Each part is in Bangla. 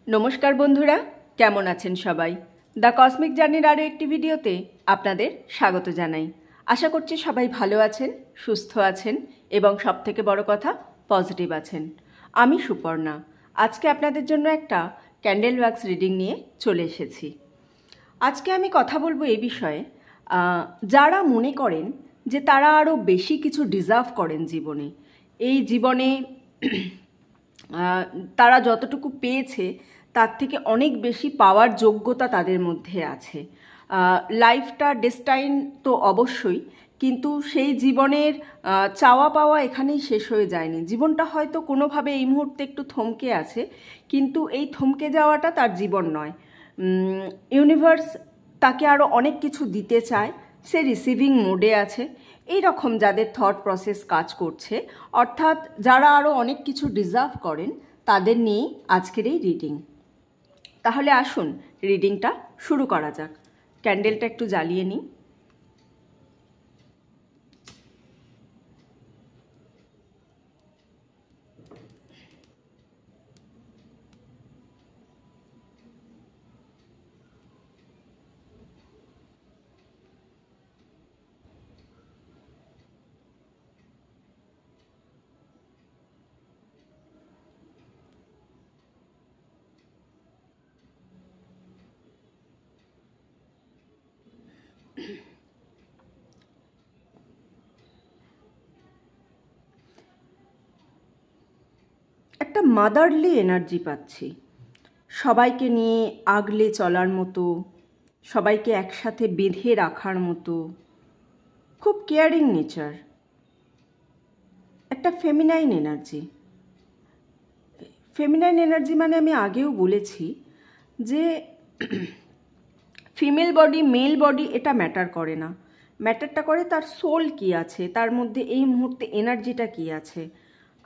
নমস্কার বন্ধুরা, কেমন আছেন সবাই? দ্য কসমিক জার্নির আরও একটি ভিডিওতে আপনাদের স্বাগত জানাই। আশা করছি সবাই ভালো আছেন, সুস্থ আছেন এবং সবথেকে বড় কথা পজিটিভ আছেন। আমি সুপর্ণা। আজকে আপনাদের জন্য একটা ক্যান্ডেল ওয়াক্স রিডিং নিয়ে চলে এসেছি। আজকে আমি কথা বলবো এই বিষয়ে, যারা মনে করেন যে তারা আরও বেশি কিছু ডিজার্ভ করেন জীবনে, এই জীবনে তারা যতটুকু পেয়েছে তার থেকে অনেক বেশি পাওয়ার যোগ্যতা তাদের মধ্যে আছে। লাইফটা ডেস্টাইন তো অবশ্যই, কিন্তু সেই জীবনের চাওয়া পাওয়া এখানেই শেষ হয়ে যায়নি। জীবনটা হয়তো কোনোভাবে এই মুহূর্তে একটু থমকে আছে, কিন্তু এই থমকে যাওয়াটা তার জীবন নয়। ইউনিভার্স তাকে আরও অনেক কিছু দিতে চায়, সে রিসিভিং মোডে আছে। এই রকম যাদের থট প্রসেস কাজ করছে, অর্থাৎ যারা আরও অনেক কিছু ডিজার্ভ করেন, তাদের নিয়েই আজকের এই রিডিং। তাহলে আসুন রিডিংটা শুরু করা যাক। ক্যান্ডেলটা একটু জ্বালিয়ে নিই। একটা মাদারলি এনার্জি পাচ্ছি, সবাইকে নিয়ে আগলে চলার মতো, সবাইকে একসাথে বেঁধে রাখার মতো, খুব কেয়ারিং নেচার, একটা ফেমিনাইন এনার্জি। ফেমিনাইন এনার্জি মানে আমি আগেও বলেছি যে ফিমেল বডি মেল বডি এটা ম্যাটার করে না, ম্যাটারটা করে তার সোল কি আছে, তার মধ্যে এই মুহূর্তে এনার্জিটা কি আছে।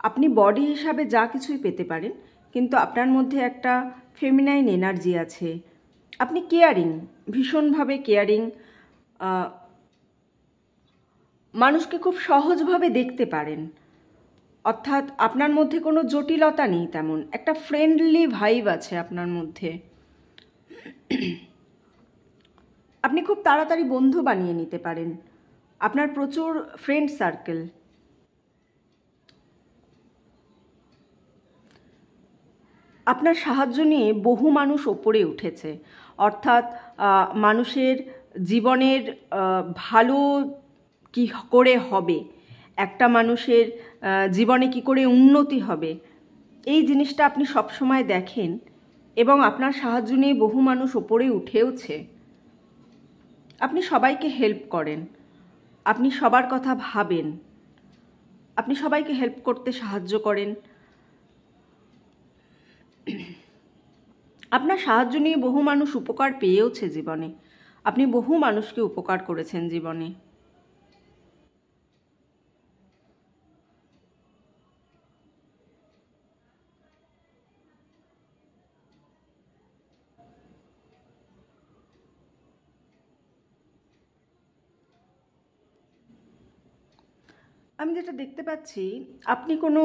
আপনি বডি হিসাবে যা কিছুই পেতে পারেন, কিন্তু আপনার মধ্যে একটা ফেমিনাইন এনার্জি আছে। আপনি কেয়ারিং, ভীষণভাবে কেয়ারিং, মানুষকে খুব সহজভাবে দেখতে পারেন। অর্থাৎ আপনার মধ্যে কোনো জটিলতা নেই, তেমন একটা ফ্রেন্ডলি ভাইব আছে আপনার মধ্যে। আপনি খুব তাড়াতাড়ি বন্ধু বানিয়ে নিতে পারেন। আপনার প্রচুর ফ্রেন্ড সার্কেল। আপনার সাহায্য নিয়ে বহু মানুষ ওপরে উঠেছে, অর্থাৎ মানুষের জীবনের ভালো কি করে হবে, একটা মানুষের জীবনে কি করে উন্নতি হবে, এই জিনিসটা আপনি সবসময় দেখেন এবং আপনার সাহায্য নিয়ে বহু মানুষ ওপরে উঠেওছে। আপনি সবাইকে হেল্প করেন, আপনি সবার কথা ভাবেন, আপনি সবাইকে হেল্প করতে সাহায্য করেন। আপনার সাহায্য নিয়ে বহু মানুষ উপকার পেয়েওছে জীবনে, আপনি বহু মানুষকে উপকার করেছেন জীবনে। আমি যেটা দেখতে পাচ্ছি, আপনি কোনো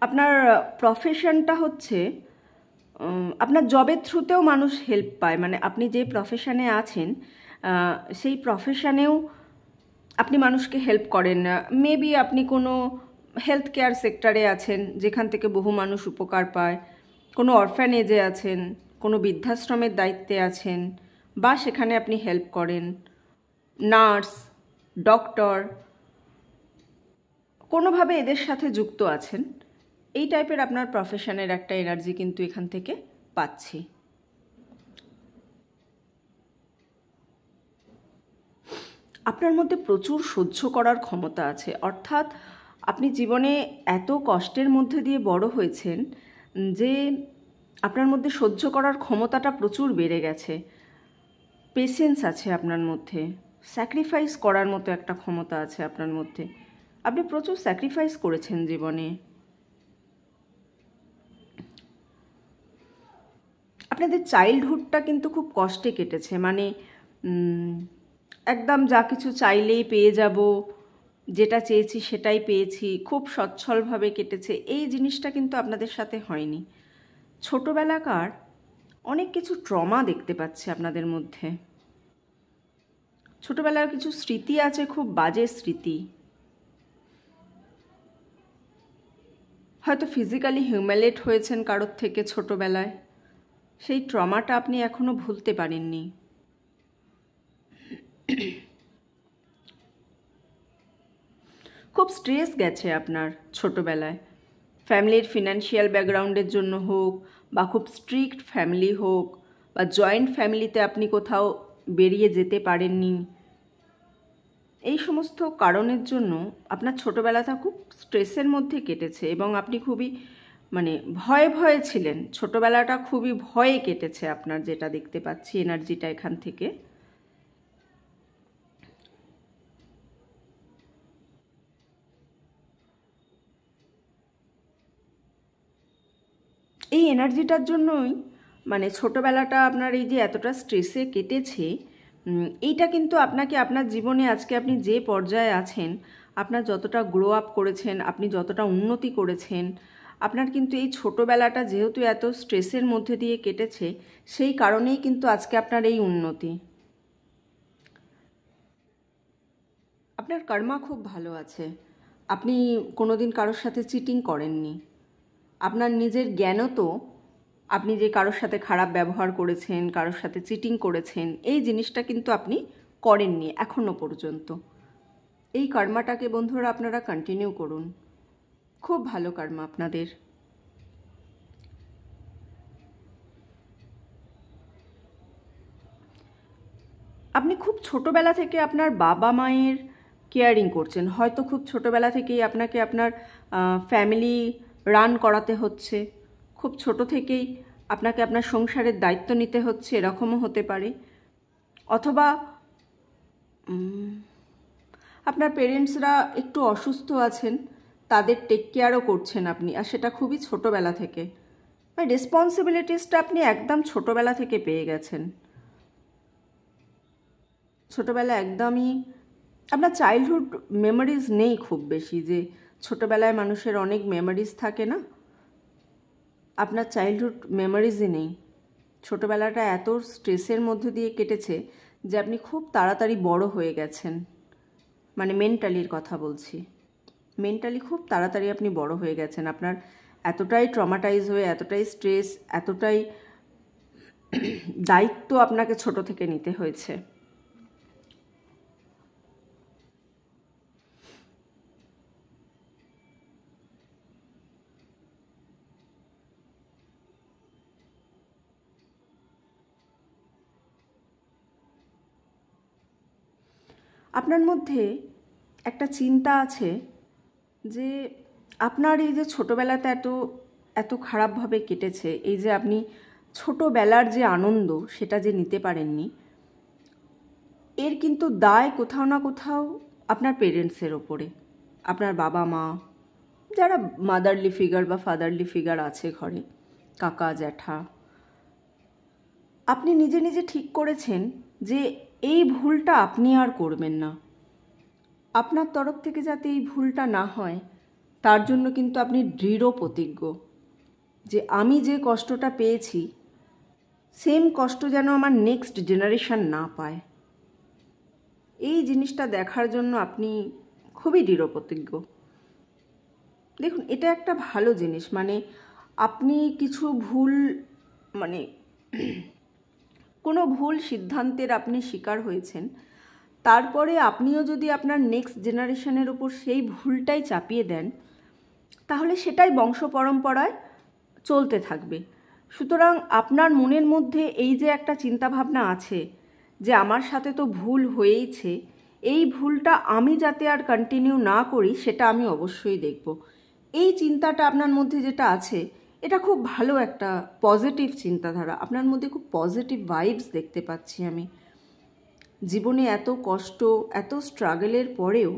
আপনার প্রফেশনটা হচ্ছে, আপনার জবের থ্রুতেও মানুষ হেল্প পায়, মানে আপনি যে প্রফেশনে আছেন সেই প্রফেশনেও আপনি মানুষকে হেল্প করেন। মেবি আপনি কোনো হেলথ কেয়ার সেক্টরে আছেন যেখান থেকে বহু মানুষ উপকার পায়, কোনো অরফ্যানেজে আছেন, কোনো বৃদ্ধাশ্রমের দায়িত্বে আছেন, বা সেখানে আপনি হেল্প করেন। নার্স, ডক্টর, কোনোভাবে এদের সাথে যুক্ত আছেন, এই টাইপের আপনার প্রফেশনের একটা এনার্জি কিন্তু এখান থেকে পাচ্ছি। আপনার মধ্যে প্রচুর সহ্য করার ক্ষমতা আছে, অর্থাৎ আপনি জীবনে এত কষ্টের মধ্যে দিয়ে বড় হয়েছেন যে আপনার মধ্যে সহ্য করার ক্ষমতাটা প্রচুর বেড়ে গেছে। পেশেন্স আছে আপনার মধ্যে, স্যাক্রিফাইস করার মতো একটা ক্ষমতা আছে আপনার মধ্যে। আপনি প্রচুর স্যাক্রিফাইস করেছেন জীবনে। আপনাদের চাইল্ডহুডটা কিন্তু খুব কষ্টে কেটেছে, মানে একদম যা কিছু চাইলেই পেয়ে যাব, যেটা চেয়েছি সেটাই পেয়েছি, খুব সচ্ছলভাবে কেটেছে, এই জিনিসটা কিন্তু আপনাদের সাথে হয়নি। ছোটোবেলাকার অনেক কিছু ট্রমা দেখতে পাচ্ছি আপনাদের মধ্যে। ছোটোবেলার কিছু স্মৃতি আছে, খুব বাজে স্মৃতি। হয়তো ফিজিক্যালি হিউমিলেট হয়েছেন কারোর থেকে ছোটোবেলায়, সেই ট্রমাটা আপনি এখনও ভুলতে পারেননি। খুব স্ট্রেস গেছে আপনার ছোটোবেলায়, ফ্যামিলির ফিনান্সিয়াল ব্যাকগ্রাউন্ডের জন্য হোক, বা খুব স্ট্রিক্ট ফ্যামিলি হোক, বা জয়েন্ট ফ্যামিলিতে আপনি কোথাও বেরিয়ে যেতে পারেননি। এই সমস্ত কারণের জন্য আপনার ছোটোবেলাটা খুব স্ট্রেসের মধ্যে কেটেছে এবং আপনি খুবই ভয়ে ভয়ে ছিলেন। ছোটোবেলাটা খুবই ভয়ে কেটেছে আপনার, যেটা দেখতে পাচ্ছি এনার্জিটা এখান থেকে। এই এনার্জিটার জন্যই ছোটোবেলাটা আপনার এই যে এতটা স্ট্রেসে কেটেছে, এইটা কিন্তু আপনাকে আপনার জীবনে আজকে আপনি যে পর্যায়ে আছেন, আপনার যতটা গ্রো আপ করেছেন, আপনি যতটা উন্নতি করেছেন, আপনার কিন্তু এই ছোটোবেলাটা যেহেতু এত স্ট্রেসের মধ্যে দিয়ে কেটেছে, সেই কারণেই কিন্তু আজকে আপনার এই উন্নতি। আপনার কর্মা খুব ভালো আছে। আপনি কোনোদিন কারোর সাথে চিটিং করেননি। আপনার নিজের জ্ঞানও তো, আপনি যে কারোর সাথে খারাপ ব্যবহার করেছেন, কারোর সাথে চিটিং করেছেন, এই জিনিসটা কিন্তু আপনি করেননি এখনো পর্যন্ত। এই কর্মাটাকে বন্ধুরা আপনারা কন্টিনিউ করুন, খুব ভালো কর্মা আপনাদের। আপনি খুব ছোটোবেলা থেকে আপনার বাবা মায়ের কেয়ারিং করছেন, হয়তো খুব ছোটোবেলা থেকেই আপনাকে আপনার ফ্যামিলি রান করাতে হচ্ছে, খুব ছোট থেকেই আপনাকে আপনার সংসারের দায়িত্ব নিতে হচ্ছে, এরকমও হতে পারে। অথবা আপনার পেরেন্টসরা একটু অসুস্থ আছেন, তাদের টেক কেয়ারও করছেন আপনি, আর সেটা খুবই ছোটোবেলা থেকে। রেসপন্সিবিলিটিসটা আপনি একদম ছোটোবেলা থেকে পেয়ে গেছেন। ছোটোবেলা একদমই আপনার চাইল্ডহুড মেমোরিজ নেই খুব বেশি, যে ছোটোবেলায় মানুষের অনেক মেমোরিজ থাকে না, আপনার চাইল্ডহুড মেমোরিজই নেই। ছোটোবেলাটা এত স্ট্রেসের মধ্যে দিয়ে কেটেছে যে আপনি খুব তাড়াতাড়ি বড় হয়ে গেছেন, মেন্টালির কথা বলছি। মেন্টালি খুব তাড়াতাড়ি আপনি বড় হয়ে গেছেন, আপনার এতটাই ট্রমাটাইজ হয়ে, এতটাই স্ট্রেস, এতটাই দায়িত্ব আপনাকে ছোট থেকে নিতে হয়েছে। আপনার মধ্যে একটা চিন্তা আছে যে আপনার এই যে ছোটোবেলাতে এত এত খারাপভাবে কেটেছে, এই যে আপনি ছোটোবেলার যে আনন্দ সেটা যে নিতে পারেননি, এর কিন্তু দায় কোথাও না কোথাও আপনার পেরেন্টসের ওপরে। আপনার বাবা মা, যারা মাদারলি ফিগার বা ফাদারলি ফিগার আছে ঘরে, কাকা জ্যাঠা, আপনি নিজে নিজে ঠিক করেছেন যে এই ভুলটা আপনি আর করবেন না। আপনার তরফ থেকে যাতে এই ভুলটা না হয়, তার জন্য কিন্তু আপনি দৃঢ় প্রতিজ্ঞ যে আমি যে কষ্টটা পেয়েছি, সেম কষ্ট যেন আমার নেক্সট জেনারেশন না পায়। এই জিনিসটা দেখার জন্য আপনি খুবই দৃঢ় প্রতিজ্ঞ। দেখুন, এটা একটা ভালো জিনিস, আপনি কিছু ভুল মানে কোনো ভুল সিদ্ধান্তের আপনি শিকার হয়েছেন, তারপরে আপনিও যদি আপনার নেক্সট জেনারেশনের ওপর সেই ভুলটাই চাপিয়ে দেন, তাহলে সেটাই বংশ পরম্পরায় চলতে থাকবে। সুতরাং আপনার মনের মধ্যে এই যে একটা চিন্তাভাবনা আছে যে আমার সাথে তো ভুল হয়েইছে, এই ভুলটা আমি যাতে আর কন্টিনিউ না করি, সেটা আমি অবশ্যই দেখব। এই চিন্তাটা আপনার মধ্যে যেটা আছে, এটা খুব ভালো একটা পজিটিভ চিন্তাধারা। আপনার মধ্যে খুব পজিটিভ ভাইবস দেখতে পাচ্ছি আমি। জীবনে এত কষ্ট, এত স্ট্রাগলের পরেও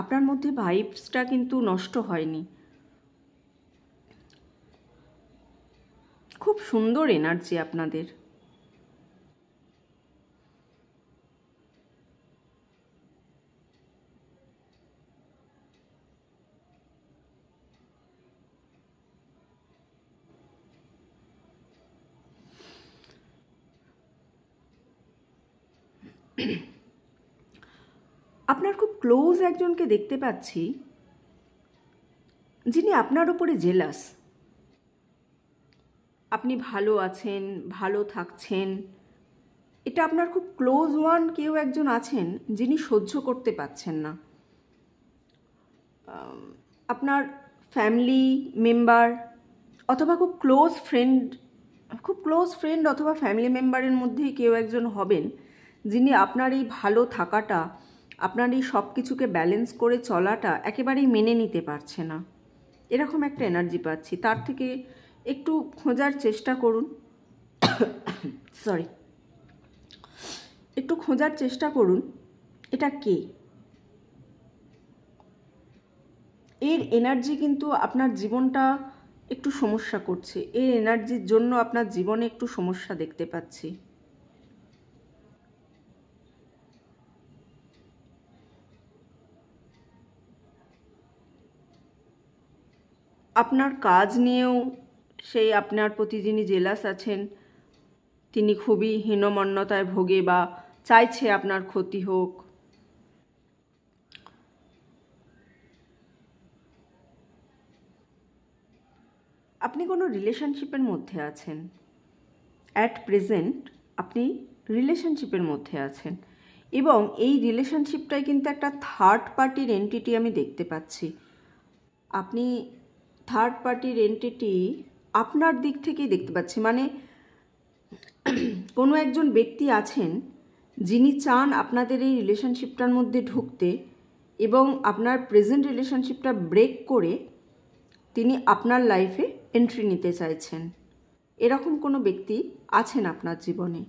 আপনার মধ্যে ভাইবসটা কিন্তু নষ্ট হয়নি। খুব সুন্দর এনার্জি আপনাদের। আপনার খুব ক্লোজ একজনকে দেখতে পাচ্ছি, যিনি আপনার উপরে জেলাস। আপনি ভালো আছেন, ভালো থাকছেন, এটা আপনার খুব ক্লোজ ওয়ান কেউ একজন আছেন যিনি সহ্য করতে পারছেন না। আপনার ফ্যামিলি মেম্বার অথবা খুব ক্লোজ ফ্রেন্ড অথবা ফ্যামিলি মেম্বারের মধ্যেই কেউ একজন হবেন যিনি আপনার এই ভালো থাকাটা, আপনার এই সব কিছুকে ব্যালেন্স করে চলাটা একেবারেই মেনে নিতে পারছে না। এরকম একটা এনার্জি পাচ্ছি। তার থেকে একটু খোঁজার চেষ্টা করুন। একটু খোঁজার চেষ্টা করুন এটা কে। এর এনার্জি কিন্তু আপনার জীবনটা একটু সমস্যা করছে। এই এনার্জির জন্য আপনার জীবনে একটু সমস্যা দেখতে পাচ্ছি। আপনার কাজ নিয়েও সেই আপনার প্রতি যিনি জেলাস আছেন তিনি খুবই হীনমন্যতায় ভোগে বা চাইছে আপনার ক্ষতি হোক। আপনি কোনো রিলেশনশিপের মধ্যে আছেন, অ্যাট প্রেজেন্ট আপনি রিলেশনশিপের মধ্যে আছেন, এবং এই রিলেশনশিপটাই কিন্তু একটা থার্ড পার্টির এন্টিটি আমি দেখতে পাচ্ছি। আপনি থার্ড পার্টির এন্টিটি আপনার দিক থেকেই দেখতে পাচ্ছি, মানে কোনো একজন ব্যক্তি আছেন যিনি চান আপনাদের এই রিলেশনশিপটার মধ্যে ঢুকতে এবং আপনার প্রেজেন্ট রিলেশনশিপটা ব্রেক করে তিনি আপনার লাইফে এন্ট্রি নিতে চাইছেন। এরকম কোনো ব্যক্তি আছেন আপনার জীবনে।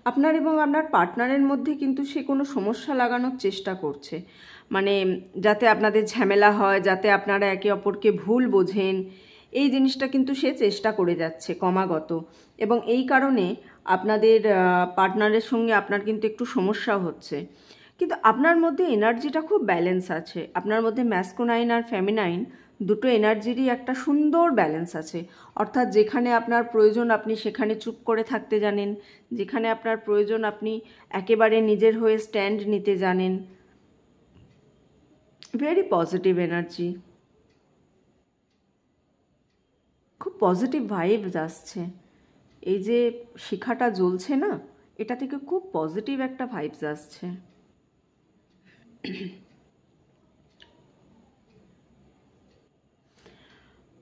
আপনার এবং আপনার পার্টনারের মধ্যে কিন্তু সে কোনো সমস্যা লাগানোর চেষ্টা করছে, মানে যাতে আপনাদের ঝামেলা হয়, যাতে আপনারা একে অপরকে ভুল বোঝেন, এই জিনিসটা কিন্তু সে চেষ্টা করে যাচ্ছে ক্রমাগত। এবং এই কারণে আপনাদের পার্টনারের সঙ্গে আপনার কিন্তু একটু সমস্যা হচ্ছে। কিন্তু আপনার মধ্যে এনার্জিটা খুব ব্যালেন্স আছে। আপনার মধ্যে ম্যাস্কুলাইন আর ফেমিনাইন দুটো এনার্জিরই একটা সুন্দর ব্যালেন্স আছে। অর্থাৎ যেখানে আপনার প্রয়োজন আপনি সেখানে চুপ করে থাকতে জানেন, যেখানে আপনার প্রয়োজন আপনি একেবারে নিজের হয়ে স্ট্যান্ড নিতে জানেন। ভেরি পজিটিভ এনার্জি, খুব পজিটিভ ভাইবস আসছে। এই যে শিখাটা জ্বলছে না, এটা থেকে খুব পজিটিভ একটা ভাইবস আসছে।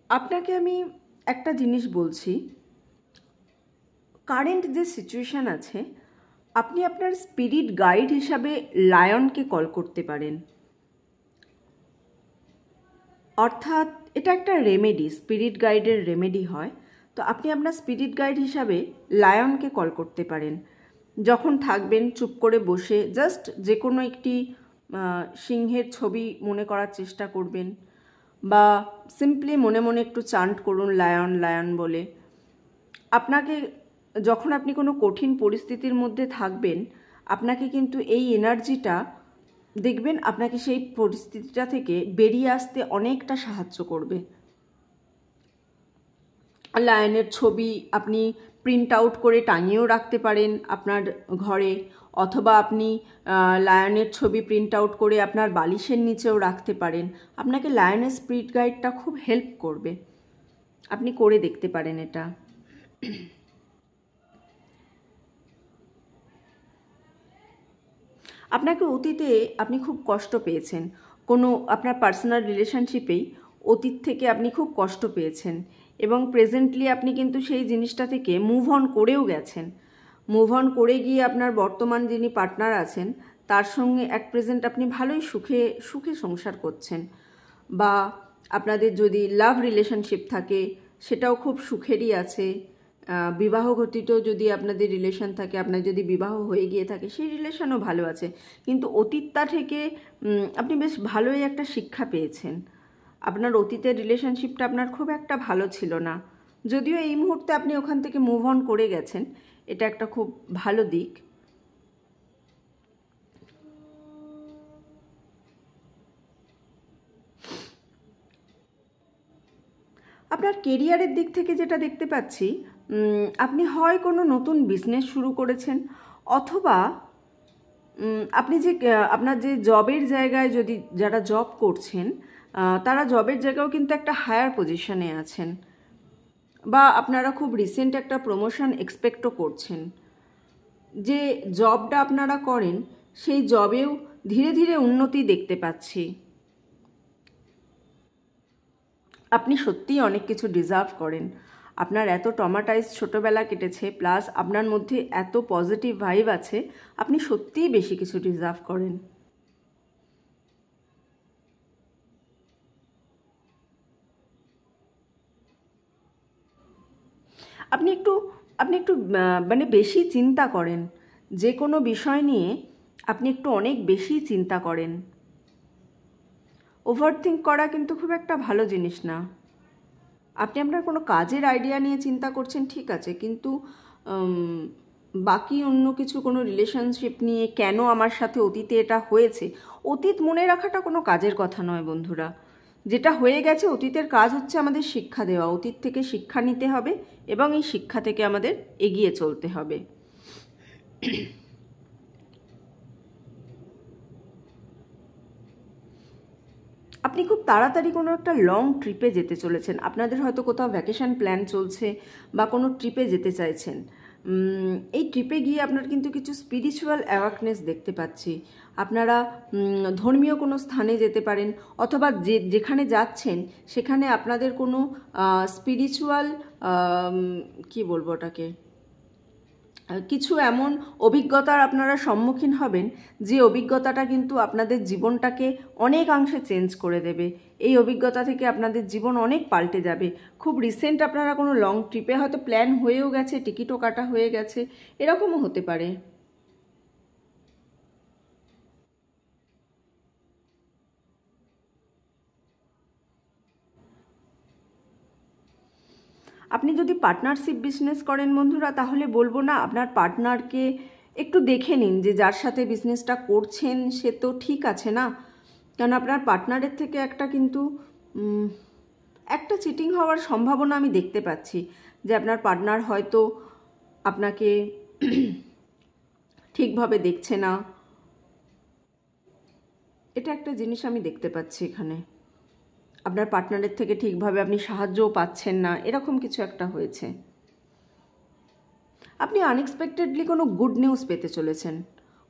আপনাকে আমি একটা জিনিস বলছি, কারেন্ট যে সিচুয়েশান আছে, আপনি আপনার স্পিরিট গাইড হিসাবে লায়নকে কল করতে পারেন। অর্থাৎ এটা একটা রেমেডি, স্পিরিট গাইডের রেমেডি হয়। তো আপনি আপনার স্পিরিট গাইড হিসাবে লায়নকে কল করতে পারেন। যখন থাকবেন চুপ করে বসে জাস্ট যে কোনো একটি সিংহের ছবি মনে করার চেষ্টা করবেন, বা সিম্পলি মনে মনে একটু চান্ট করুন লায়ন লায়ন বলে। আপনাকে যখন আপনি কোনো কঠিন পরিস্থিতির মধ্যে থাকবেন, আপনাকে কিন্তু এই এনার্জিটা দেখবেন আপনাকে সেই পরিস্থিতিটা থেকে বেরিয়ে আসতে অনেকটা সাহায্য করবে। লায়নের ছবি আপনি প্রিন্ট আউট করে টাঙিয়েও রাখতে পারেন আপনার ঘরে, অথবা আপনি লায়নের ছবি প্রিন্ট আউট করে আপনার বালিশের নিচেও রাখতে পারেন। আপনাকে লায়নের স্পিরিট গাইডটা খুব হেল্প করবে, আপনি করে দেখতে পারেন এটা। আপনাকে অতীতে আপনি খুব কষ্ট পেয়েছেন, কোনো আপনার পার্সোনাল রিলেশনশিপেই অতীত থেকে আপনি খুব কষ্ট পেয়েছেন, এবং প্রেজেন্টলি আপনি কিন্তু সেই জিনিসটা থেকে মুভ অন করেও গেছেন। মুভ অন করে গিয়ে আপনার বর্তমান যিনি পার্টনার আছেন তার সঙ্গে অ্যাট প্রেজেন্ট আপনি ভালোই সুখে সুখে সংসার করছেন, বা আপনাদের যদি লাভ রিলেশনশিপ থাকে সেটাও খুব সুখেরই আছে। বিবাহ ঘটিত যদি আপনাদের রিলেশন থাকে, আপনার যদি বিবাহ হয়ে গিয়ে থাকে সেই রিলেশনও ভালো আছে। কিন্তু অতীতটা থেকে আপনি বেশ ভালোই একটা শিক্ষা পেয়েছেন। আপনার অতীতের রিলেশনশিপটা আপনার খুব একটা ভালো ছিল না, যদিও এই মুহূর্তে আপনি ওখান থেকে মুভ অন করে গেছেন, এটা একটা খুব ভালো দিক। আপনার কেরিয়ারের দিক থেকে যেটা দেখতে পাচ্ছি, আপনি হয় কোনো নতুন বিজনেস শুরু করেছেন, অথবা আপনি যে আপনার যে জবের জায়গায় যদি যারা জব করছেন তারা জবের জায়গায়ও কিন্তু একটা হায়ার পজিশনে আছেন, বা আপনারা খুব রিসেন্ট একটা প্রমোশন এক্সপেক্টও করছেন। যে জবটা আপনারা করেন সেই জবেও ধীরে ধীরে উন্নতি দেখতে পাচ্ছি। আপনি সত্যিই অনেক কিছু ডিজার্ভ করেন। আপনার এত ট্রমাটাইজ ছোটোবেলা কেটেছে, প্লাস আপনার মধ্যে এত পজিটিভ ভাইব আছে, আপনি সত্যিই বেশি কিছু ডিজার্ভ করেন। আপনি একটু মানে বেশি চিন্তা করেন, যে কোনো বিষয় নিয়ে আপনি একটু অনেক বেশি চিন্তা করেন। ওভারথিঙ্ক করা কিন্তু খুব একটা ভালো জিনিস না। আপনি আপনার কোনো কাজের আইডিয়া নিয়ে চিন্তা করছেন, ঠিক আছে, কিন্তু বাকি অন্য কিছু কোনো রিলেশনশিপ নিয়ে কেন আমার সাথে অতীতে এটা হয়েছে, অতীত মনে রাখাটা কোনো কাজের কথা নয় বন্ধুরা। যেটা হয়ে গেছে, অতীতের কাজ হচ্ছে আমাদের শিক্ষা দেওয়া। অতীত থেকে শিক্ষা নিতে হবে এবং এই শিক্ষা থেকে আমাদের এগিয়ে চলতে হবে। আপনি খুব তাড়াতাড়ি কোনো একটা লং ট্রিপে যেতে চলেছেন। আপনাদের হয়তো কোথাও ভ্যাকেশন প্ল্যান চলছে বা কোনো ট্রিপে যেতে চাইছেন। এই ট্রিপে গিয়ে আপনার কিন্তু কিছু স্পিরিচুয়াল অ্যাওয়ারনেস দেখতে পাচ্ছি। আপনারা ধর্মীয় কোনো স্থানে যেতে পারেন, অথবা যেখানে যাচ্ছেন সেখানে আপনাদের কোনো স্পিরিচুয়াল কি বলবো ওটাকে, কিছু এমন অভিজ্ঞতার আপনারা সম্মুখীন হবেন যে অভিজ্ঞতাটা কিন্তু আপনাদের জীবনটাকে অনেকাংশে চেঞ্জ করে দেবে। এই অভিজ্ঞতা থেকে আপনাদের জীবন অনেক পাল্টে যাবে। খুব রিসেন্ট আপনারা কোনো লং ট্রিপে হয়তো প্ল্যান হয়েও গেছে, টিকিটও কাটা হয়ে গেছে, এরকমও হতে পারে। আপনি যদি পার্টনারশিপ বিজনেস করেন বন্ধুরা, তাহলে বলবো না, আপনার পার্টনারকে একটু দেখে নিন যে যার সাথে বিজনেসটা করছেন সে তো ঠিক আছে না। কারণ আপনার পার্টনারের থেকে একটা চিটিং হওয়ার সম্ভাবনা আমি দেখতে পাচ্ছি, যে আপনার পার্টনার হয়তো আপনাকে ঠিকভাবে দেখছে না। এটা একটা জিনিস আমি দেখতে পাচ্ছি এখানে। আপনার পার্টনারের থেকে ঠিকভাবে আপনি সাহায্যও পাচ্ছেন না, এরকম কিছু একটা হয়েছে। আপনি আনএক্সপেক্টেডলি কোনো গুড নিউজ পেতে চলেছেন।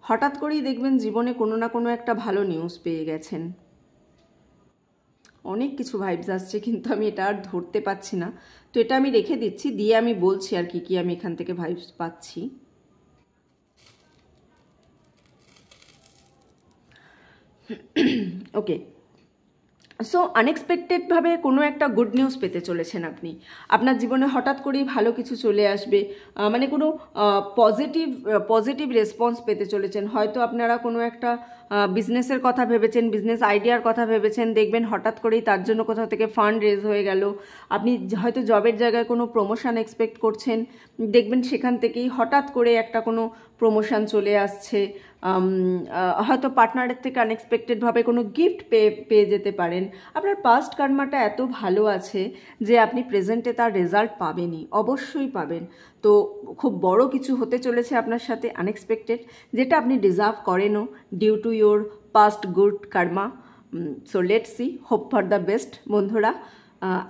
হঠাৎ করেই দেখবেন জীবনে কোনো না কোনো একটা ভালো নিউজ পেয়ে গেছেন। অনেক কিছু ভাইবস আসছে, কিন্তু আমি এটা আর ধরতে পারছি না, তো এটা আমি রেখে দিচ্ছি, দিয়ে আমি বলছি আর কি আমি এখান থেকে ভাইবস পাচ্ছি। ওকে, সো আনএক্সপেক্টেডভাবে কোনো একটা গুড নিউজ পেতে চলেছেন আপনি। আপনার জীবনে হঠাৎ করেই ভালো কিছু চলে আসবে, মানে কোনো পজিটিভ রেসপন্স পেতে চলেছেন। হয়তো আপনারা কোনো একটা বিজনেসের কথা ভেবেছেন, বিজনেস আইডিয়ার কথা ভেবেছেন, দেখবেন হঠাৎ করেই তার জন্য কোথাও থেকে ফান্ড রেজ হয়ে গেল। আপনি হয়তো জবের জায়গায় কোনো প্রমোশন এক্সপেক্ট করছেন, দেখবেন সেখান থেকেই হঠাৎ করে একটা কোনো প্রমোশন চলে আসছে। হয়তো পার্টনারের থেকে আনএক্সপেক্টেডভাবে কোনো গিফট পেয়ে যেতে পারেন। আপনার পাস্ট কার্মাটা এত ভালো আছে যে আপনি প্রেজেন্টে তার রেজাল্ট পাবেনই, অবশ্যই পাবেন। তো খুব বড় কিছু হতে চলেছে আপনার সাথে আনএক্সপেক্টেড, যেটা আপনি ডিজার্ভ করেনও due to your past good karma. So let's see, hope for the best বন্ধুরা।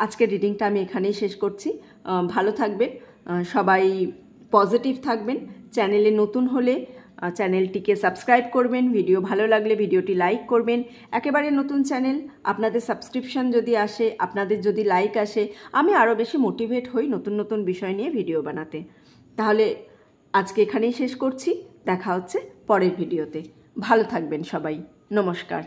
আজকের রিডিংটা আমি এখানেই শেষ করছি। ভালো থাকবেন সবাই, পজিটিভ থাকবেন। চ্যানেলে নতুন হলে চ্যানেলটিকে সাবস্ক্রাইব করবেন, ভিডিও ভালো লাগলে ভিডিওটি লাইক করবেন। একেবারে নতুন চ্যানেল, আপনাদের সাবস্ক্রিপশন যদি আসে, আপনাদের যদি লাইক আসে, আমি আরও বেশি মোটিভেট হই নতুন নতুন বিষয় নিয়ে ভিডিও বানাতে। তাহলে আজকে এখানেই শেষ করছি, দেখা হচ্ছে পরের ভিডিওতে। ভালো থাকবেন সবাই, নমস্কার।